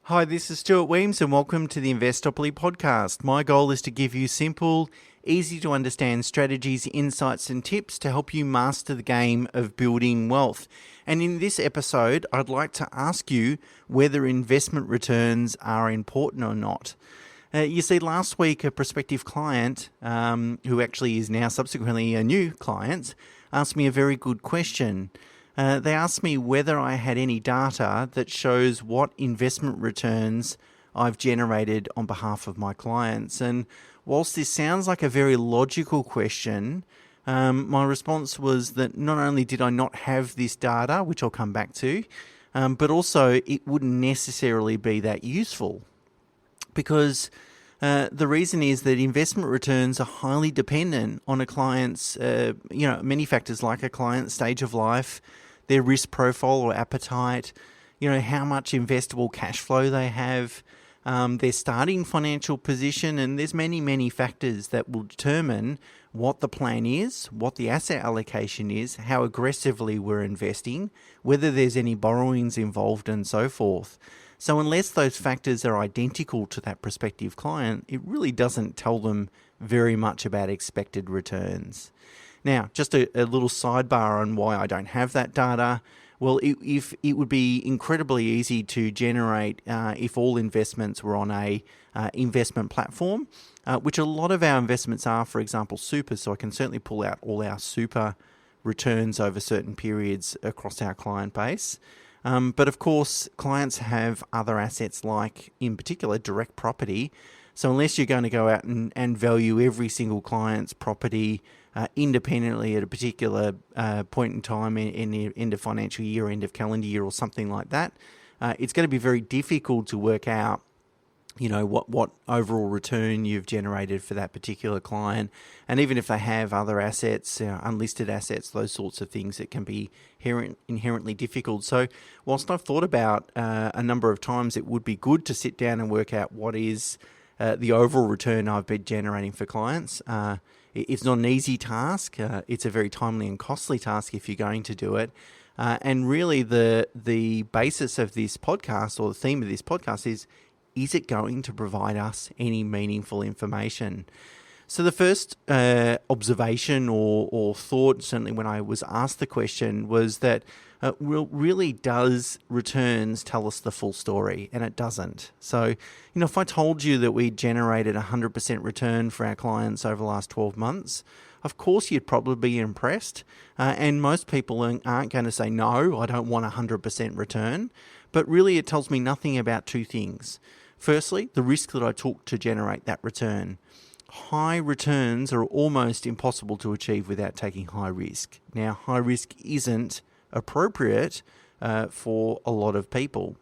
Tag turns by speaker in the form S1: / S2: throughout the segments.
S1: Hi, this is Stuart Weems and welcome to the Investopoly podcast. My goal is to give you simple, easy to understand strategies, insights and tips to help you master the game of building wealth. And in this episode, I'd like to ask you whether investment returns are important or not. You see, last week a prospective client, who actually is now subsequently a new client, asked me a very good question. They asked me whether I had any data that shows what investment returns I've generated on behalf of my clients. And whilst this sounds like a very logical question, my response was that not only did I not have this data, which I'll come back to, but also it wouldn't necessarily be that useful. Because the reason is that investment returns are highly dependent on a client's, many factors like a client's stage of life, their risk profile or appetite, how much investable cash flow they have, their starting financial position, and there's many, many factors that will determine what the plan is, what the asset allocation is, how aggressively we're investing, whether there's any borrowings involved and so forth. So unless those factors are identical to that prospective client, it really doesn't tell them very much about expected returns. Now, just a little sidebar on why I don't have that data. Well, if it would be incredibly easy to generate if all investments were on a investment platform, which a lot of our investments are, for example, super. So I can certainly pull out all our super returns over certain periods across our client base. But of course, clients have other assets like, in particular, direct property. So unless you're going to go out and value every single client's property independently at a particular point in time in the end of financial year, end of calendar year or something like that, it's going to be very difficult to work out what overall return you've generated for that particular client. And even if they have other assets, unlisted assets, those sorts of things, it can be inherently difficult. So whilst I've thought about a number of times it would be good to sit down and work out what is the overall return I've been generating for clients, it's not an easy task. It's a very timely and costly task if you're going to do it. And really the basis of this podcast, or the theme of this podcast, is it going to provide us any meaningful information? So the first observation or thought, certainly when I was asked the question, was that really does returns tell us the full story? And it doesn't. So, if I told you that we generated 100% return for our clients over the last 12 months, of course you'd probably be impressed. And most people aren't going to say, no, I don't want 100% return. But really it tells me nothing about two things. Firstly, the risk that I took to generate that return. High returns are almost impossible to achieve without taking high risk. Now, high risk isn't appropriate for a lot of people.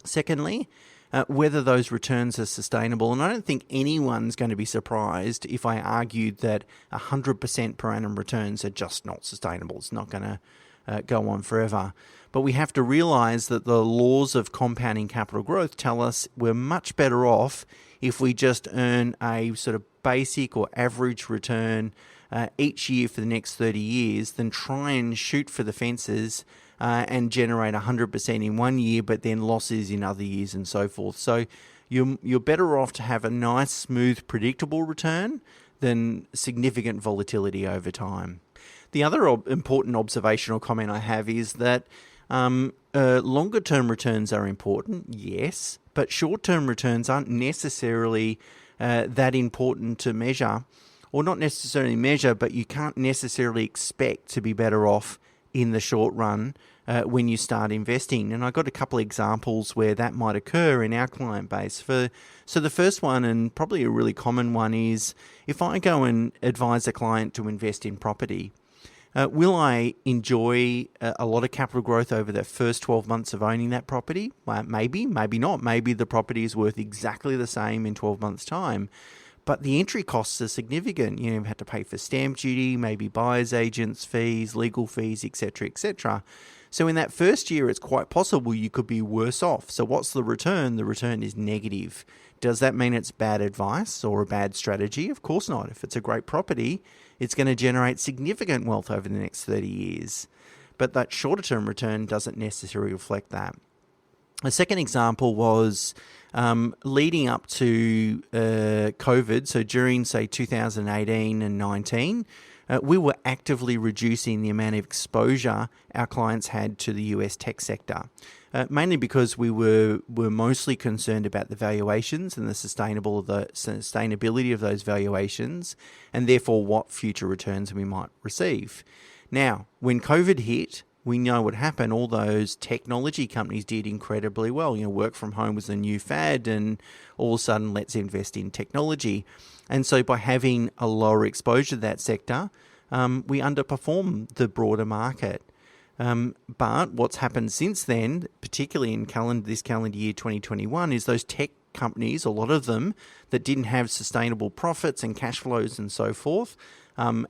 S1: Secondly, whether those returns are sustainable. And I don't think anyone's going to be surprised if I argued that 100% per annum returns are just not sustainable. It's not going to go on forever. But we have to realize that the laws of compounding capital growth tell us we're much better off if we just earn a sort of basic or average return each year for the next 30 years than try and shoot for the fences and generate 100% in one year, but then losses in other years and so forth. So you're better off to have a nice, smooth, predictable return than significant volatility over time. The other important observational comment I have is that longer-term returns are important, yes, but short-term returns aren't necessarily that important to measure, or not necessarily measure, but you can't necessarily expect to be better off in the short run when you start investing. And I got a couple of examples where that might occur in our client base. So the first one, and probably a really common one, is if I go and advise a client to invest in property, will I enjoy a lot of capital growth over the first 12 months of owning that property? Maybe, maybe not. Maybe the property is worth exactly the same in 12 months' time. But the entry costs are significant. You have to pay for stamp duty, maybe buyer's agents' fees, legal fees, etc., etc. So in that first year, it's quite possible you could be worse off. So what's the return? The return is negative. Does that mean it's bad advice or a bad strategy? Of course not. If it's a great property, it's going to generate significant wealth over the next 30 years. But that shorter term return doesn't necessarily reflect that. A second example was leading up to COVID, so during, say, 2018 and 19, we were actively reducing the amount of exposure our clients had to the US tech sector, mainly because we were mostly concerned about the valuations and the sustainability of those valuations, and therefore what future returns we might receive. Now, when COVID hit, we know what happened. All those technology companies did incredibly well. Work from home was a new fad, and all of a sudden, let's invest in technology. And so by having a lower exposure to that sector, we underperform the broader market. But what's happened since then, particularly in this calendar year 2021, is those tech companies, a lot of them that didn't have sustainable profits and cash flows and so forth,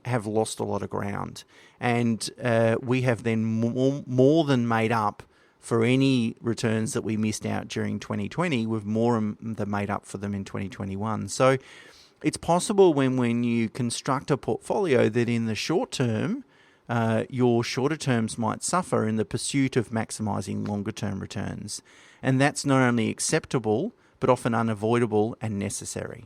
S1: have lost a lot of ground. And we have then more than made up for any returns that we missed out during 2020. We've more than made up for them in 2021. So it's possible when you construct a portfolio that in the short term, your shorter terms might suffer in the pursuit of maximising longer term returns. And that's not only acceptable, but often unavoidable and necessary.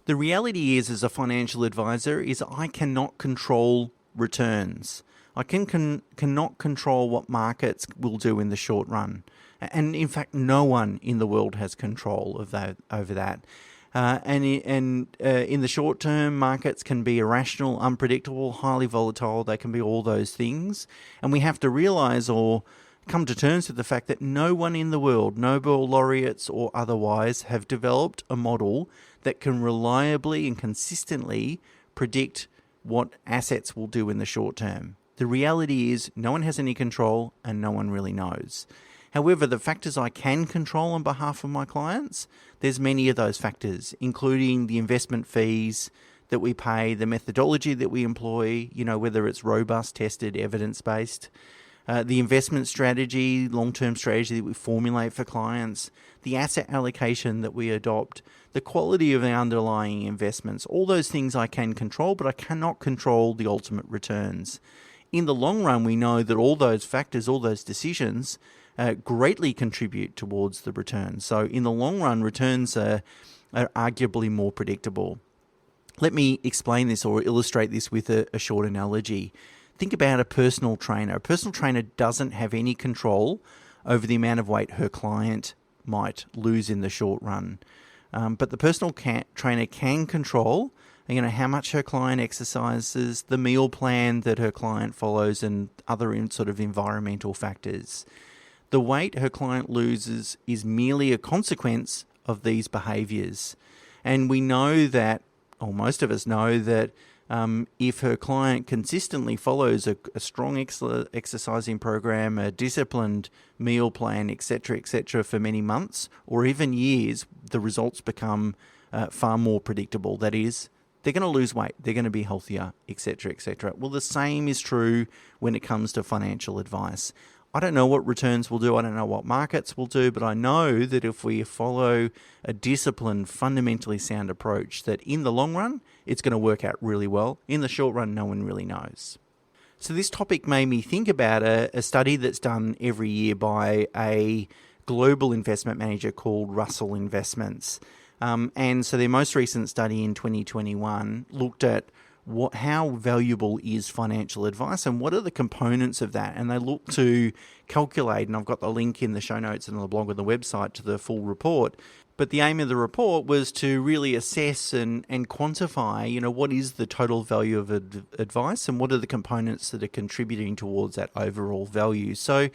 S1: The reality is, as a financial advisor, is I cannot control returns. I cannot control what markets will do in the short run. And in fact, no one in the world has control of that over that. And in the short term, markets can be irrational, unpredictable, highly volatile. They can be all those things. And we have to realize or come to terms with the fact that no one in the world, Nobel laureates or otherwise, have developed a model that can reliably and consistently predict what assets will do in the short term. The reality is no one has any control and no one really knows. However, the factors I can control on behalf of my clients, there's many of those factors, including the investment fees that we pay, the methodology that we employ, whether it's robust, tested, evidence-based, the investment strategy, long-term strategy that we formulate for clients, the asset allocation that we adopt, the quality of the underlying investments. All those things I can control, but I cannot control the ultimate returns. In the long run, we know that all those factors, all those decisions greatly contribute towards the returns. So in the long run, returns are arguably more predictable. Let me explain this or illustrate this with a short analogy. Think about a personal trainer. A personal trainer doesn't have any control over the amount of weight her client might lose in the short run. But the personal trainer can control how much her client exercises, the meal plan that her client follows, and other sort of environmental factors. The weight her client loses is merely a consequence of these behaviours. And we know that, or most of us know that, if her client consistently follows a strong exercising program, a disciplined meal plan, etc., for many months or even years, the results become far more predictable. That is, they're going to lose weight, they're going to be healthier, etc. Well, the same is true when it comes to financial advice. I don't know what returns will do, I don't know what markets will do, but I know that if we follow a disciplined, fundamentally sound approach, that in the long run, it's going to work out really well. In the short run, no one really knows. So this topic made me think about a study that's done every year by a global investment manager called Russell Investments. And so their most recent study in 2021 looked at how valuable is financial advice and what are the components of that. And they look to calculate, and I've got the link in the show notes and on the blog on the website to the full report. But the aim of the report was to really assess and quantify, what is the total value of advice and what are the components that are contributing towards that overall value. So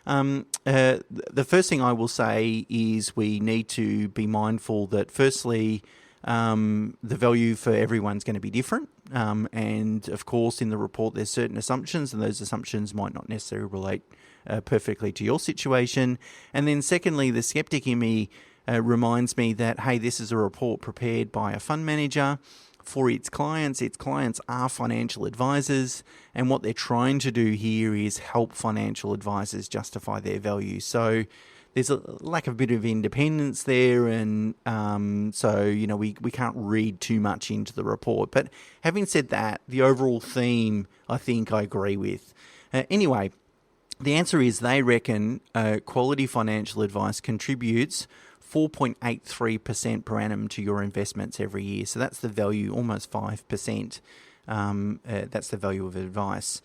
S1: the first thing I will say is we need to be mindful that firstly, the value for everyone's going to be different. And of course, in the report, there's certain assumptions, and those assumptions might not necessarily relate perfectly to your situation. And then secondly, the skeptic in me reminds me that, hey, this is a report prepared by a fund manager for its clients. Its clients are financial advisors, and what they're trying to do here is help financial advisors justify their value. So there's a lack of a bit of independence there, and we can't read too much into the report. But having said that, the overall theme, I think I agree with. Anyway, The answer is they reckon quality financial advice contributes 4.83% per annum to your investments every year. So that's the value, almost 5%. That's the value of advice.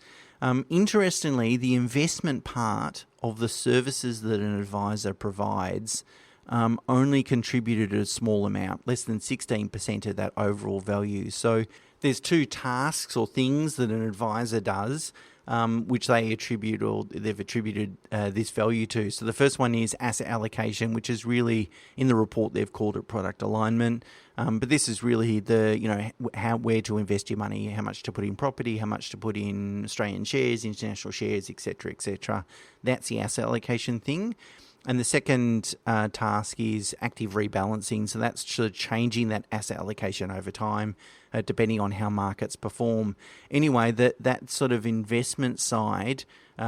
S1: Interestingly, the investment part of the services that an advisor provides only contributed a small amount, less than 16% of that overall value. So there's two tasks or things that an advisor does which they've attributed this value to. So the first one is asset allocation, which is really, in the report they've called it product alignment. But this is really where to invest your money, how much to put in property, how much to put in Australian shares, international shares, etc., etc. That's the asset allocation thing. And the second task is active rebalancing. So that's sort of changing that asset allocation over time, depending on how markets perform. Anyway, that sort of investment side,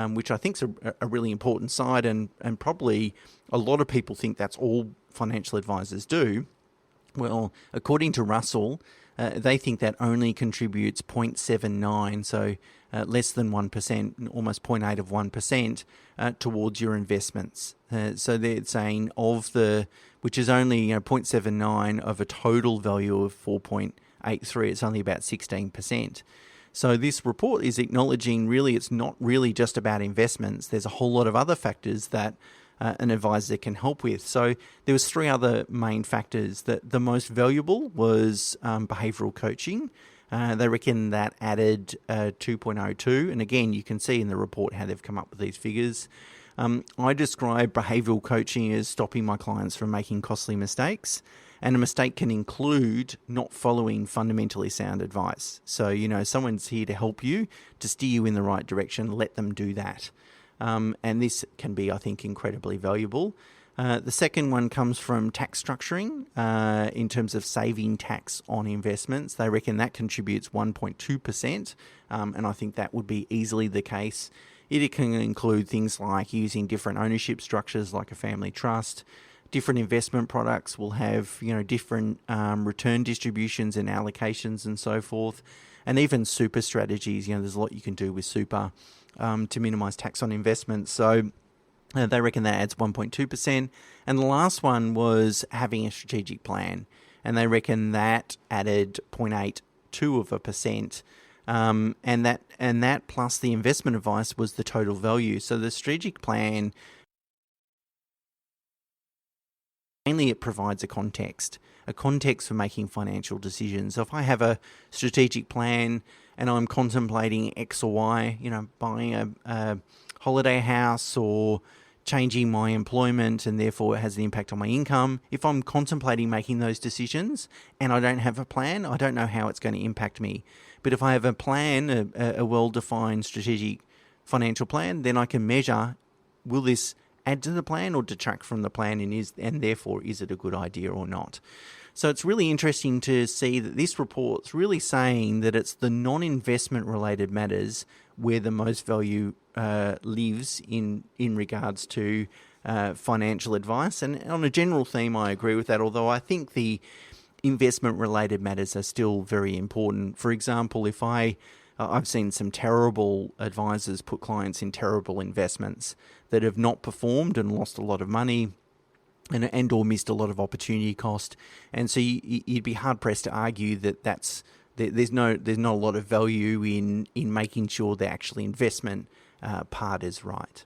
S1: which I think is a really important side, and probably a lot of people think that's all financial advisors do. Well, according to Russell, they think that only contributes 0.79, so less than 1%, almost 0.8 of 1%, towards your investments. So they're saying which is only 0.79 of a total value of 4.83, it's only about 16%. So this report is acknowledging really it's not really just about investments. There's a whole lot of other factors that an advisor can help with. So there was three other main factors. That the most valuable was behavioural coaching. They reckon that added 2.02. And again, you can see in the report how they've come up with these figures. I describe behavioural coaching as stopping my clients from making costly mistakes. And a mistake can include not following fundamentally sound advice. So, someone's here to help you, to steer you in the right direction. Let them do that. And this can be, I think, incredibly valuable. The second one comes from tax structuring in terms of saving tax on investments. They reckon that contributes 1.2%, and I think that would be easily the case. It can include things like using different ownership structures like a family trust. Different investment products will have different return distributions and allocations and so forth. And even super strategies, there's a lot you can do with super to minimise tax on investments. So they reckon that adds 1.2%. And the last one was having a strategic plan. And they reckon that added 0.82%. And that plus the investment advice was the total value. So the strategic plan, mainly it provides a context for making financial decisions. So if I have a strategic plan and I'm contemplating X or Y, buying a holiday house or changing my employment and therefore it has an impact on my income, if I'm contemplating making those decisions and I don't have a plan, I don't know how it's going to impact me. But if I have a plan, a well-defined strategic financial plan, then I can measure, will this add to the plan or detract from the plan, and therefore is it a good idea or not? So it's really interesting to see that this report's really saying that it's the non-investment related matters where the most value lives in regards to financial advice. And on a general theme, I agree with that, although I think the investment related matters are still very important. For example, if I've seen some terrible advisors put clients in terrible investments that have not performed and lost a lot of money and or missed a lot of opportunity cost. And so you'd be hard pressed to argue that there's not a lot of value in making sure the actual investment part is right.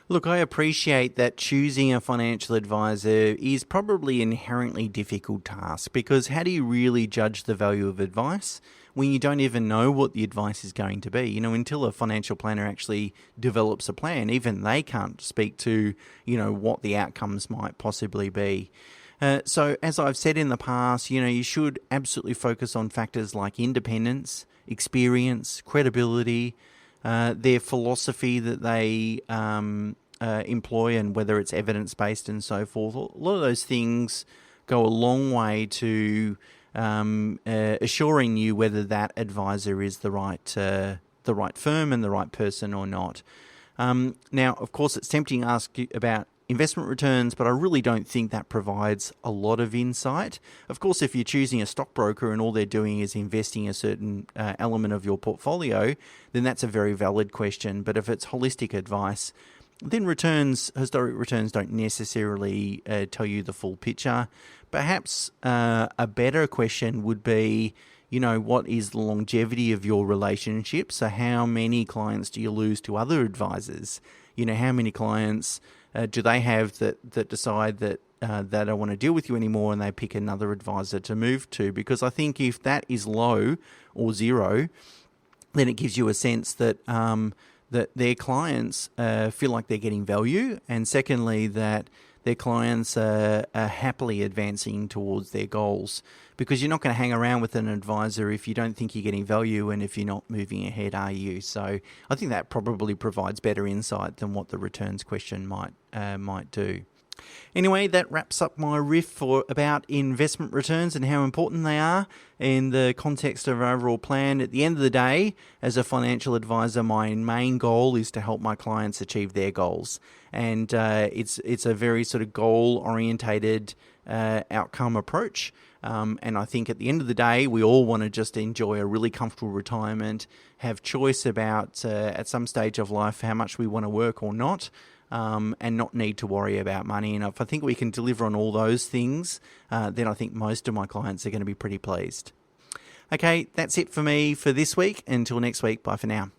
S1: Look, I appreciate that choosing a financial advisor is probably an inherently difficult task, because how do you really judge the value of advice when you don't even know what the advice is going to be? Until a financial planner actually develops a plan, even they can't speak to, what the outcomes might possibly be. So as I've said in the past, you should absolutely focus on factors like independence, experience, credibility, their philosophy that they employ, and whether it's evidence-based and so forth. A lot of those things go a long way to assuring you whether that advisor is the right firm and the right person or not. Now, of course, it's tempting to ask you about investment returns, but I really don't think that provides a lot of insight. Of course, if you're choosing a stockbroker and all they're doing is investing a certain element of your portfolio, then that's a very valid question. But if it's holistic advice, then historic returns don't necessarily tell you the full picture. Perhaps a better question would be, what is the longevity of your relationship? So how many clients do you lose to other advisors? How many clients do they have that decide that they don't want to deal with you anymore and they pick another advisor to move to? Because I think if that is low or zero, then it gives you a sense that that their clients feel like they're getting value, and secondly, that their clients are happily advancing towards their goals, because you're not going to hang around with an advisor if you don't think you're getting value and if you're not moving ahead, are you? So I think that probably provides better insight than what the returns question might do. Anyway, that wraps up my riff about investment returns and how important they are in the context of our overall plan. At the end of the day, as a financial advisor, my main goal is to help my clients achieve their goals. And it's a very sort of goal-orientated outcome approach. And I think at the end of the day, we all want to just enjoy a really comfortable retirement, have choice about at some stage of life how much we want to work or not. And not need to worry about money. And if I think we can deliver on all those things, then I think most of my clients are going to be pretty pleased. Okay, that's it for me for this week. Until next week, bye for now.